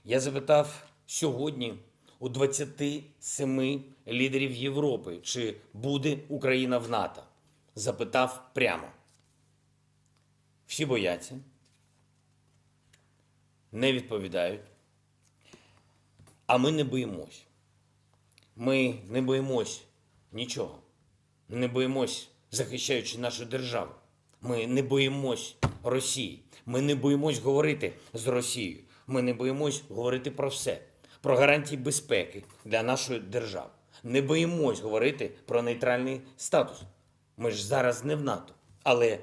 Я запитав сьогодні у 27 лідерів Європи, чи буде Україна в НАТО. Запитав прямо. Всі бояться, не відповідають. А ми не боїмось. Ми не боїмось нічого. Не боїмось, захищаючи нашу державу. Ми не боїмось Росії. Ми не боїмось говорити з Росією. Ми не боїмось говорити про все. Про гарантії безпеки для нашої держави. Не боїмось говорити про нейтральний статус. Ми ж зараз не в НАТО. Але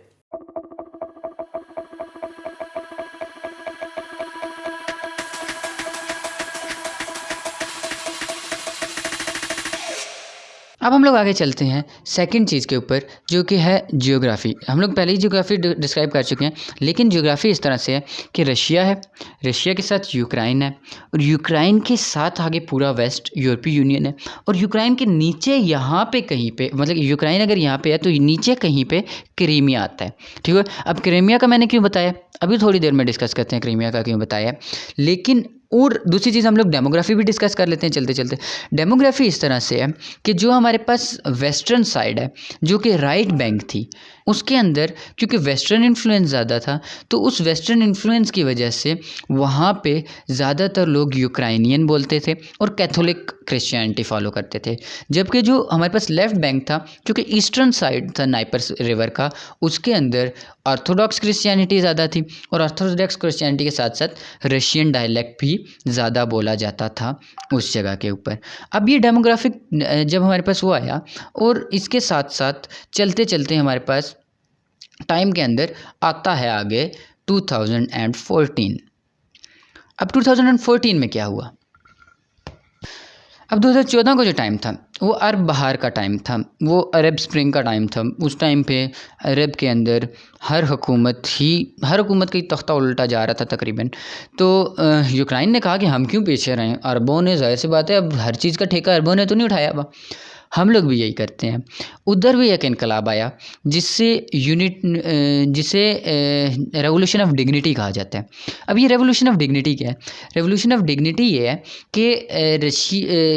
अब हम लोग आगे चलते हैं सेकंड चीज़ के ऊपर, जो कि है जियोग्राफी। हम लोग पहले ही जियोग्राफी डिस्क्राइब कर चुके हैं, लेकिन जियोग्राफी इस तरह से है कि रशिया है, रशिया के साथ यूक्रेन है, और यूक्रेन के साथ आगे पूरा वेस्ट यूरोपीय यूनियन है, और यूक्रेन के नीचे यहाँ पे कहीं पे, मतलब यूक्रेन अगर यहाँ पे है तो नीचे कहीं पे क्रीमिया आता है। ठीक है, अब क्रीमिया का मैंने क्यों बताया, अभी थोड़ी देर में डिस्कस करते हैं क्रीमिया का क्यों बताया। लेकिन और दूसरी चीज़ हम लोग डेमोग्राफी भी डिस्कस कर लेते हैं चलते चलते। डेमोग्राफी इस तरह से है कि जो हमारे पास वेस्टर्न साइड है, जो कि राइट बैंक थी, उसके अंदर क्योंकि वेस्टर्न इन्फ्लुएंस ज़्यादा था, तो उस वेस्टर्न इन्फ्लुएंस की वजह से वहाँ पे ज़्यादातर लोग यूक्राइनियन बोलते थे और कैथोलिक क्रिश्चियनिटी फॉलो करते थे। जबकि जो हमारे पास लेफ़्ट बैंक था, क्योंकि ईस्टर्न साइड था नाइपर्स रिवर का, उसके अंदर ऑर्थोडॉक्स क्रिश्चियनिटी ज़्यादा थी, और ऑर्थोडॉक्स क्रिश्चियनिटी के साथ साथ रशियन डायलेक्ट भी ज़्यादा बोला जाता था उस जगह के ऊपर। अब ये डेमोग्राफिक जब हमारे पास वो आया, और इसके साथ साथ चलते चलते हमारे पास टाइम के अंदर आता है आगे 2014। अब 2014 में क्या हुआ, अब 2014 का जो टाइम था वो अरब बहार का टाइम था, वो अरब स्प्रिंग का टाइम था। उस टाइम पे अरब के अंदर हर हुकूमत का ही तख्ता उल्टा जा रहा था तकरीबन। तो यूक्रेन ने कहा कि हम क्यों पीछे रहें, अरबों ने, ज़ाहिर सी बात है अब हर चीज़ का ठेका अरबों ने तो नहीं उठाया हुआ, हम लोग भी यही करते हैं। उधर भी एक इनकलाब आया जिसे रेवोल्यूशन ऑफ डिग्निटी कहा जाता है। अब ये रेवोल्यूशन ऑफ डिग्निटी क्या है, रेवोल्यूशन ऑफ डिग्निटी ये है कि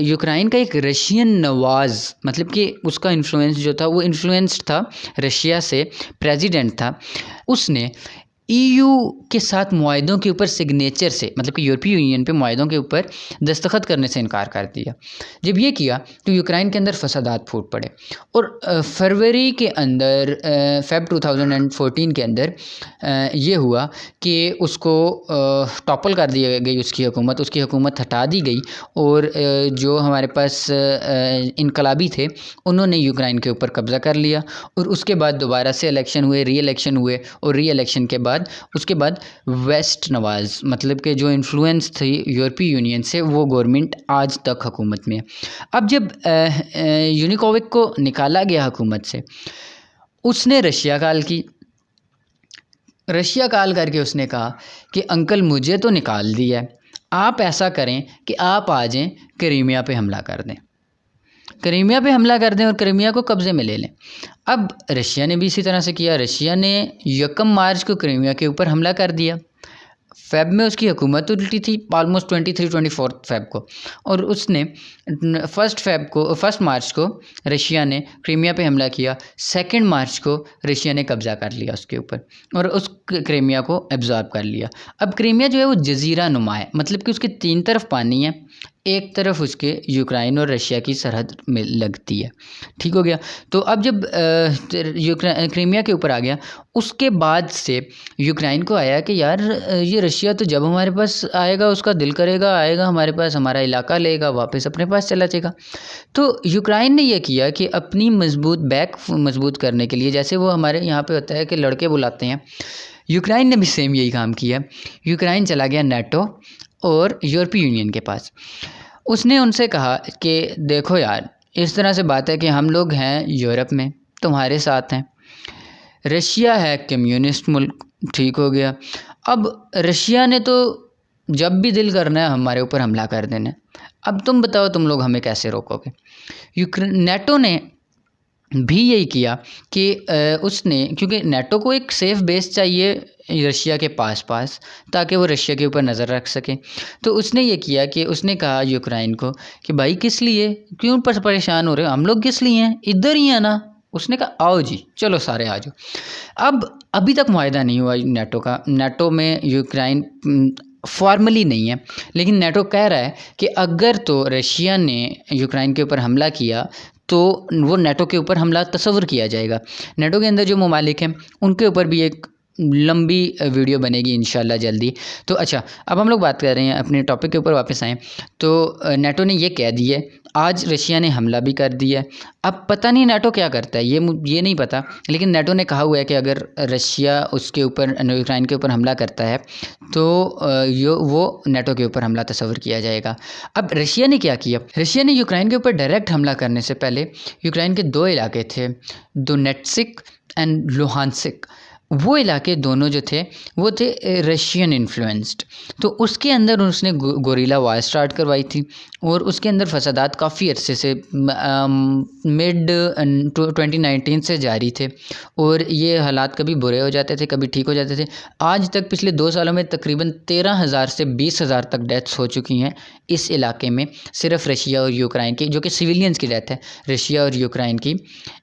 यूक्रेन का एक रशियन नवाज़, मतलब कि उसका इन्फ्लुएंस जो था वो इन्फ्लुएंस्ड था रशिया से, प्रेसिडेंट था, उसने ईयू के साथ मुआहदों के ऊपर सिग्नेचर से, मतलब कि यूरोपीय यूनियन पे मुआहदों के ऊपर दस्तखत करने से इनकार कर दिया। जब ये किया तो यूक्रेन के अंदर फसादात फूट पड़े, और फरवरी के अंदर फेब 2014 के अंदर ये हुआ कि उसको टॉपल कर दिया गई उसकी हुकूमत हटा दी गई, और जो हमारे पास इनकलाबी थे उन्होंने यूक्रेन के ऊपर कब्ज़ा कर लिया, और उसके बाद दोबारा से इलेक्शन हुए, री इलेक्शन हुए, और री इलेक्शन के बाद उसके बाद वेस्ट नवाज़, मतलब कि जो इन्फ्लुएंस थी यूरोपीय यूनियन से, वो गवर्नमेंट आज तक हुकूमत में है। अब जब यूनिकोविक को निकाला गया हुकूमत से, उसने रशिया कॉल करके उसने कहा कि अंकल मुझे तो निकाल दिया है, आप ऐसा करें कि आप आ जाएं क्रीमिया पे हमला कर दें, और क्रीमिया को कब्ज़े में ले लें। अब रशिया ने भी इसी तरह से किया। रशिया ने 1 मार्च को क्रीमिया के ऊपर हमला कर दिया। फेब में उसकी हुकूमत उल्टी थी, ऑलमोस्ट 23-24 फेब को, और उसने 1 मार्च को रशिया ने क्रीमिया पे हमला किया। 2 मार्च को रशिया ने कब्ज़ा कर लिया उसके ऊपर, और उस क्रीमिया को एब्जॉर्ब कर लिया। अब क्रीमिया जो है वो जजीरा नुमा है, मतलब कि उसके 3 तरफ पानी है, एक तरफ उसके यूक्रेन और रशिया की सरहद में लगती है। ठीक हो गया। तो अब जब क्रीमिया के ऊपर आ गया, उसके बाद से यूक्रेन को आया कि यार ये रशिया तो जब हमारे पास आएगा, उसका दिल करेगा आएगा हमारे पास, हमारा इलाका लेगा, वापस अपने पास चला जाएगा। तो यूक्रेन ने यह किया कि अपनी मजबूत करने के लिए, जैसे वो हमारे यहाँ पे होता है कि लड़के बुलाते हैं, यूक्रेन ने भी सेम यही काम किया। यूक्रेन चला गया नाटो और यूरोपीय यूनियन के पास। उसने उनसे कहा कि देखो यार, इस तरह से बात है कि हम लोग हैं यूरोप में, तुम्हारे साथ हैं, रशिया है कम्युनिस्ट मुल्क, ठीक हो गया। अब रशिया ने तो जब भी दिल करना है हमारे ऊपर हमला कर देना है, अब तुम बताओ तुम लोग हमें कैसे रोकोगे। नाटो ने भी यही किया कि उसने, क्योंकि नाटो को एक सेफ़ बेस चाहिए रशिया के पास ताकि वो रशिया के ऊपर नज़र रख सके। तो उसने ये किया कि उसने कहा यूक्रेन को कि भाई किस लिए, क्यों परेशान हो रहे हो, हम लोग किस लिए हैं, इधर ही है ना। उसने कहा आओ जी, चलो सारे आ जाओ। अब अभी तक मुआहदा नहीं हुआ नाटो का, नाटो में यूक्रेन फॉर्मली नहीं है, लेकिन नाटो कह रहा है कि अगर तो रशिया ने यूक्रेन के ऊपर हमला किया तो वो नाटो के ऊपर हमला तस्वर किया जाएगा। नाटो के अंदर जो ममालिक हैं उनके ऊपर भी एक लंबी वीडियो बनेगी इंशाल्लाह जल्दी। तो अच्छा, अब हम लोग बात कर रहे हैं अपने टॉपिक के ऊपर वापस आएँ। तो नाटो ने ये कह दी है, आज रशिया ने हमला भी कर दिया है। अब पता नहीं नाटो क्या करता है, ये नहीं पता, लेकिन नाटो ने कहा हुआ है कि अगर रशिया उसके ऊपर यूक्रेन के ऊपर हमला करता है तो वो नाटो के ऊपर हमला तस्वर किया जाएगा। अब रशिया ने क्या किया, रशिया ने यूक्रेन के ऊपर डायरेक्ट हमला करने से पहले यूक्रेन के 2 इलाके थे, डोनेट्स्क एंड लुहांसिक, वो इलाके दोनों जो थे वो थे रशियन इन्फ्लुएंस्ड। तो उसके अंदर उसने गोरिल्ला वार स्टार्ट करवाई थी और उसके अंदर फसादात काफ़ी अरसे से मिड 2019 से जारी थे और ये हालात कभी बुरे हो जाते थे कभी ठीक हो जाते थे। आज तक पिछले 2 सालों में तकरीबन 13,000 से 20,000 तक डेथ्स हो चुकी हैं इस इलाके में, सिर्फ रशिया और यूक्रेन की, जो कि सिविलियंस की डेथ है, रशिया और यूक्रेन की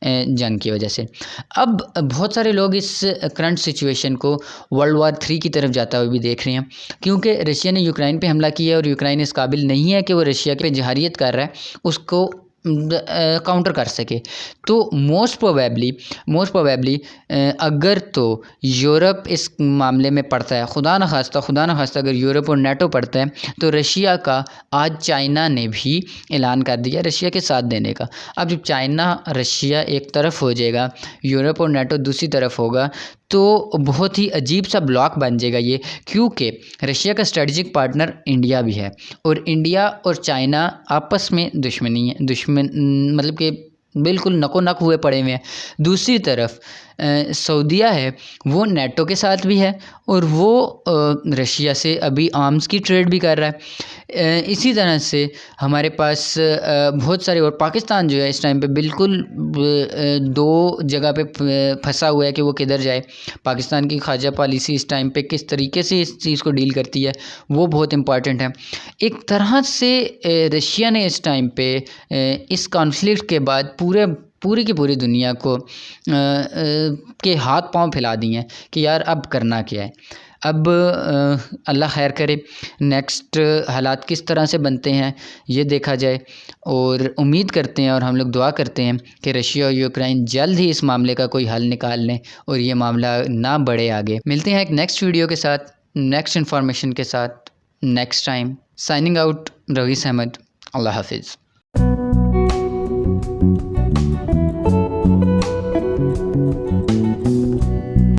जंग की वजह से। अब बहुत सारे लोग इस करंट सिचुएशन को वर्ल्ड वार 3 की तरफ जाता हुआ भी देख रहे हैं, क्योंकि रशिया ने यूक्रेन पे हमला किया और यूक्रेन इस काबिल नहीं है कि वो रशिया पे जहारियत कर रहा है उसको काउंटर कर सके। तो मोस्ट प्रोबेबली अगर तो यूरोप इस मामले में पड़ता है, खुदा न खास्ता अगर यूरोप और नाटो पड़ता है, तो रशिया का आज चाइना ने भी ऐलान कर दिया रशिया के साथ देने का। अब जब चाइना रशिया एक तरफ हो जाएगा, यूरोप और नाटो दूसरी तरफ होगा, तो बहुत ही अजीब सा ब्लॉक बन जाएगा ये, क्योंकि रशिया का स्ट्रेटजिक पार्टनर इंडिया भी है और इंडिया और चाइना आपस में दुश्मनी है, मतलब कि बिल्कुल नको नक हुए पड़े हुए हैं। दूसरी तरफ सऊदीया है, वो नाटो के साथ भी है और वो रशिया से अभी आर्म्स की ट्रेड भी कर रहा है। इसी तरह से हमारे पास बहुत सारे, और पाकिस्तान जो है इस टाइम पे बिल्कुल 2 जगह पे फंसा हुआ है कि वो किधर जाए। पाकिस्तान की ख़ारजा पॉलिसी इस टाइम पे किस तरीके से इस चीज़ को डील करती है वो बहुत इम्पॉर्टेंट है। एक तरह से रशिया ने इस टाइम पे इस कॉन्फ्लिक्ट के बाद पूरी की पूरी दुनिया को के हाथ पांव फैला दिए हैं कि यार अब करना क्या है। अब अल्लाह खैर करे, नेक्स्ट हालात किस तरह से बनते हैं ये देखा जाए, और उम्मीद करते हैं और हम लोग दुआ करते हैं कि रशिया और यूक्रेन जल्द ही इस मामले का कोई हल निकाल लें और ये मामला ना बढ़े आगे। मिलते हैं एक नेक्स्ट वीडियो के साथ, नेक्स्ट इन्फॉर्मेशन के साथ, next time. Signing out, rice Ahmad. अल्लाह हाफिज़।